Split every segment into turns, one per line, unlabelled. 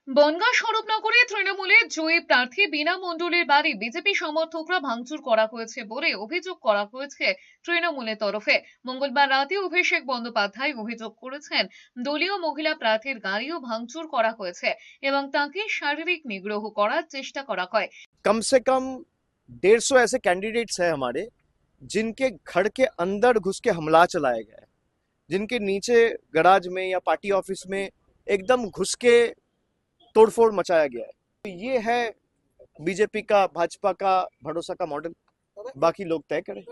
বনগাঁ স্বরূপনগরে তৃণমূলের জয়ী প্রার্থী বীণা মণ্ডলের বাড়ি বিজেপি সমর্থকরা ভাঙচুর করা হয়েছে বলে অভিযোগ করা হয়েছে তৃণমূলের তরফে। মঙ্গলবার রাতে অভিষেক বন্দ্যোপাধ্যায় অভিযোগ করেছেন দলীয় মহিলা প্রার্থীর গাড়িও ভাঙচুর করা হয়েছে এবং তাকে শারীরিক নিগ্রহ করার চেষ্টা করা হয়।
कम से कम 150 ऐसे कैंडिडेट्स हैं हमारे जिनके घर के अंदर घुस के हमला चलाया गया है, जिनके नीचे गराज में या पार्टी ऑफिस में एकदम घुस के तोड़फोड़ मचाया गया है। तो ये है बीजेपी का, भाजपा का भरोसा का मॉडल। बाकी लोग तय करें।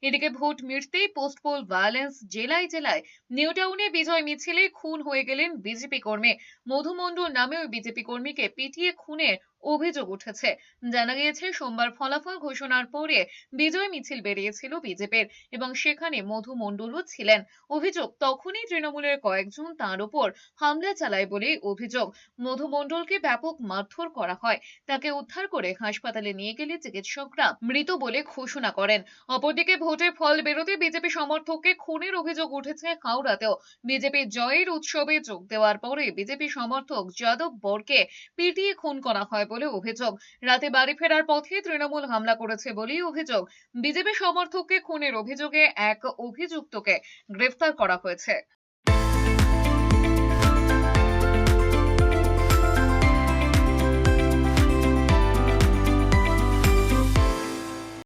এদিকে ভোট মিটতেই পোস্ট পোল ভায়োলেন্স জেলায় জেলায়। নিউ টাউনে বিজয় মিছিলে খুন হয়ে গেলেন বিজেপি কর্মী। মধু মণ্ডল নামে ওই বিজেপি কর্মীকে পিটিয়ে খুনের অভিযোগ উঠেছে। জানা গিয়েছে সোমবার ফলাফল ঘোষণার পরে বিজয় মিছিল বেরিয়েছিল বিজেপির এবং সেখানে মধু মণ্ডলও ছিলেন। অভিযোগ তখনই তৃণমূলের কয়েকজন তার উপর হামলা চালায় বলে অভিযোগ। মধু মণ্ডলকে ব্যাপক মারধর করা হয়। তাকে উদ্ধার করে হাসপাতালে নিয়ে গেলে চিকিৎসকরা মৃত বলে ঘোষণা করেন। অপরদিকে ভোটের ফল বেরোতে বিজেপি সমর্থককে খুনের অভিযোগ উঠেছে হাওড়াতেও। বিজেপির জয়ের উৎসবে যোগ দেওয়ার পরে বিজেপি সমর্থক যাদব বরকে পিটিয়ে খুন করা হয় বলে অভিযোগ। রাতে বাড়ি ফেরার পথে তৃণমূল হামলা করেছে বলেই অভিযোগ। বিজেপি সমর্থককে খুনের অভিযোগে এক অভিযুক্তকে গ্রেফতার করা হয়েছে।